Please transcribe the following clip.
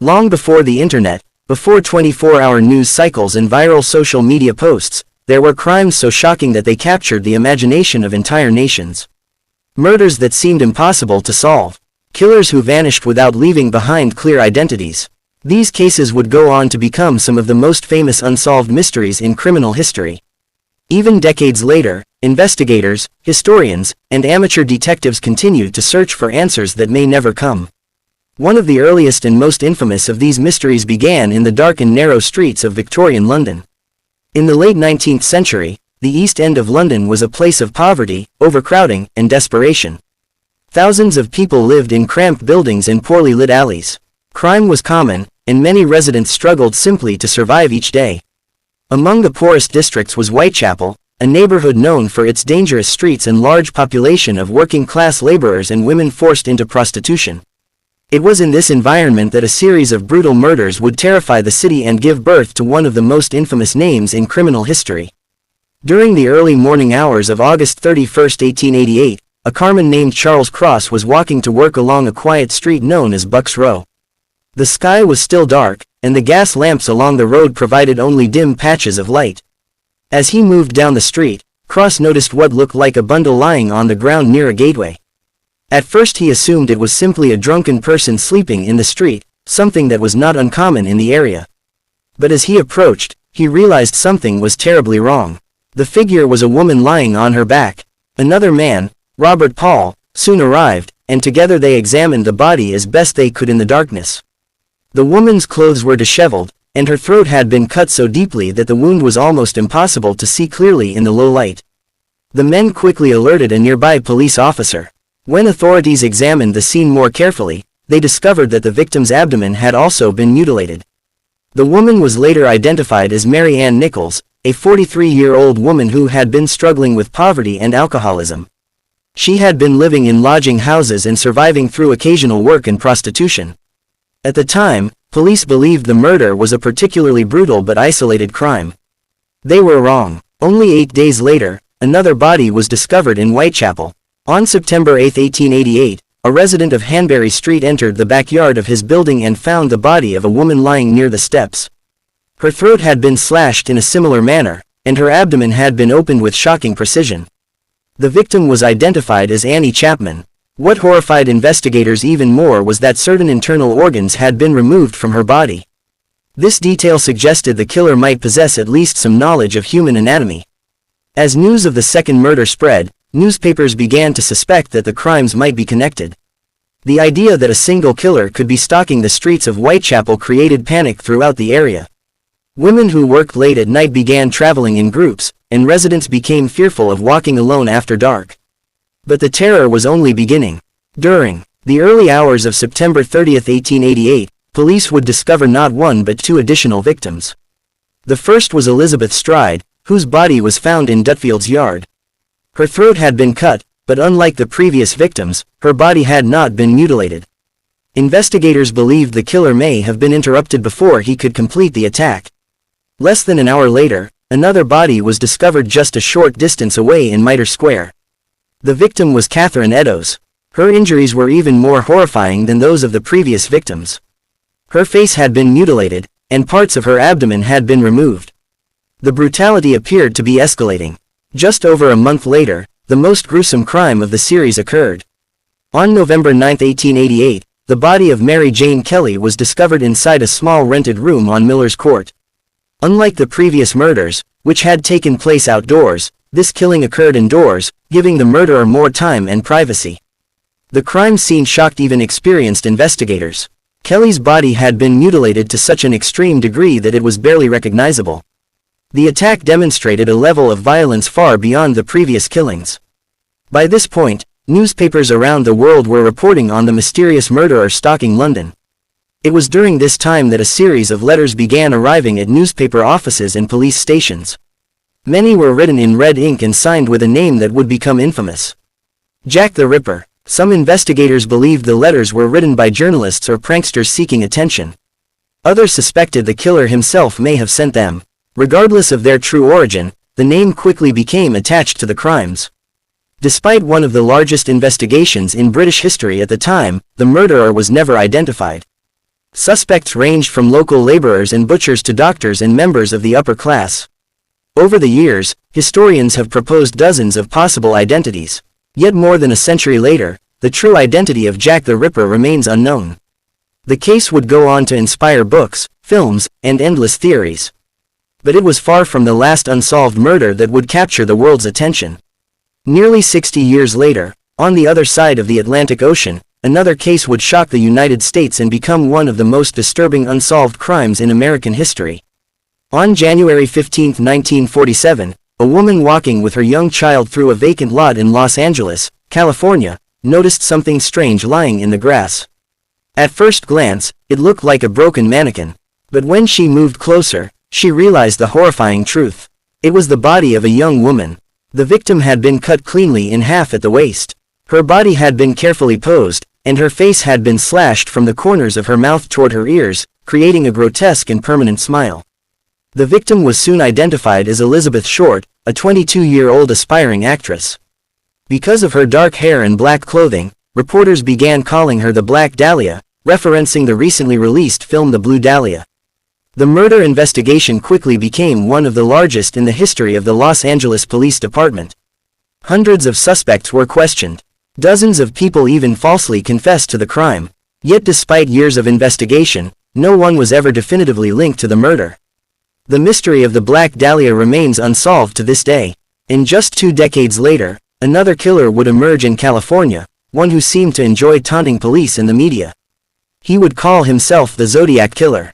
Long before the internet, before 24-hour news cycles and viral social media posts, there were crimes so shocking that they captured the imagination of entire nations. Murders that seemed impossible to solve. Killers who vanished without leaving behind clear identities. These cases would go on to become some of the most famous unsolved mysteries in criminal history. Even decades later, investigators, historians, and amateur detectives continued to search for answers that may never come. One of the earliest and most infamous of these mysteries began in the dark and narrow streets of Victorian London. In the late 19th century, the East End of London was a place of poverty, overcrowding, and desperation. Thousands of people lived in cramped buildings and poorly lit alleys. Crime was common, and many residents struggled simply to survive each day. Among the poorest districts was Whitechapel, a neighborhood known for its dangerous streets and large population of working-class laborers and women forced into prostitution. It was in this environment that a series of brutal murders would terrify the city and give birth to one of the most infamous names in criminal history. During the early morning hours of August 31, 1888, a carman named Charles Cross was walking to work along a quiet street known as Bucks Row. The sky was still dark, and the gas lamps along the road provided only dim patches of light. As he moved down the street, Cross noticed what looked like a bundle lying on the ground near a gateway. At first he assumed it was simply a drunken person sleeping in the street, something that was not uncommon in the area. But as he approached, he realized something was terribly wrong. The figure was a woman lying on her back. Another man, Robert Paul, soon arrived, and together they examined the body as best they could in the darkness. The woman's clothes were disheveled, and her throat had been cut so deeply that the wound was almost impossible to see clearly in the low light. The men quickly alerted a nearby police officer. When authorities examined the scene more carefully, they discovered that the victim's abdomen had also been mutilated. The woman was later identified as Mary Ann Nichols, a 43-year-old woman who had been struggling with poverty and alcoholism. She had been living in lodging houses and surviving through occasional work and prostitution. At the time, police believed the murder was a particularly brutal but isolated crime. They were wrong. Only 8 days later, another body was discovered in Whitechapel. On September 8, 1888, a resident of Hanbury Street entered the backyard of his building and found the body of a woman lying near the steps. Her throat had been slashed in a similar manner, and her abdomen had been opened with shocking precision. The victim was identified as Annie Chapman. What horrified investigators even more was that certain internal organs had been removed from her body. This detail suggested the killer might possess at least some knowledge of human anatomy. As news of the second murder spread, newspapers began to suspect that the crimes might be connected. The idea that a single killer could be stalking the streets of Whitechapel created panic throughout the area. Women who worked late at night began traveling in groups, and residents became fearful of walking alone after dark. But the terror was only beginning. During the early hours of September 30, 1888, police would discover not one but two additional victims. The first was Elizabeth Stride, whose body was found in Dutfield's yard. Her throat had been cut, but unlike the previous victims, her body had not been mutilated. Investigators believed the killer may have been interrupted before he could complete the attack. Less than an hour later, another body was discovered just a short distance away in Mitre Square. The victim was Catherine Eddowes. Her injuries were even more horrifying than those of the previous victims. Her face had been mutilated, and parts of her abdomen had been removed. The brutality appeared to be escalating. Just over a month later, the most gruesome crime of the series occurred. On November 9, 1888, the body of Mary Jane Kelly was discovered inside a small rented room on Miller's Court. Unlike the previous murders, which had taken place outdoors, this killing occurred indoors, giving the murderer more time and privacy. The crime scene shocked even experienced investigators. Kelly's body had been mutilated to such an extreme degree that it was barely recognizable. The attack demonstrated a level of violence far beyond the previous killings. By this point, newspapers around the world were reporting on the mysterious murderer stalking London. It was during this time that a series of letters began arriving at newspaper offices and police stations. Many were written in red ink and signed with a name that would become infamous. Jack the Ripper. Some investigators believed the letters were written by journalists or pranksters seeking attention. Others suspected the killer himself may have sent them. Regardless of their true origin, the name quickly became attached to the crimes. Despite one of the largest investigations in British history at the time, the murderer was never identified. Suspects ranged from local laborers and butchers to doctors and members of the upper class. Over the years, historians have proposed dozens of possible identities. Yet more than a century later, the true identity of Jack the Ripper remains unknown. The case would go on to inspire books, films, and endless theories. But it was far from the last unsolved murder that would capture the world's attention. Nearly 60 years later, on the other side of the Atlantic Ocean, another case would shock the United States and become one of the most disturbing unsolved crimes in American history. On January 15, 1947, a woman walking with her young child through a vacant lot in Los Angeles, California, noticed something strange lying in the grass. At first glance, it looked like a broken mannequin. But when she moved closer, she realized the horrifying truth. It was the body of a young woman. The victim had been cut cleanly in half at the waist. Her body had been carefully posed, and her face had been slashed from the corners of her mouth toward her ears, creating a grotesque and permanent smile. The victim was soon identified as Elizabeth Short, a 22-year-old aspiring actress. Because of her dark hair and black clothing, reporters began calling her the Black Dahlia, referencing the recently released film The Blue Dahlia. The murder investigation quickly became one of the largest in the history of the Los Angeles Police Department. Hundreds of suspects were questioned. Dozens of people even falsely confessed to the crime. Yet despite years of investigation, no one was ever definitively linked to the murder. The mystery of the Black Dahlia remains unsolved to this day. And just 2 decades later, another killer would emerge in California, one who seemed to enjoy taunting police and the media. He would call himself the Zodiac Killer.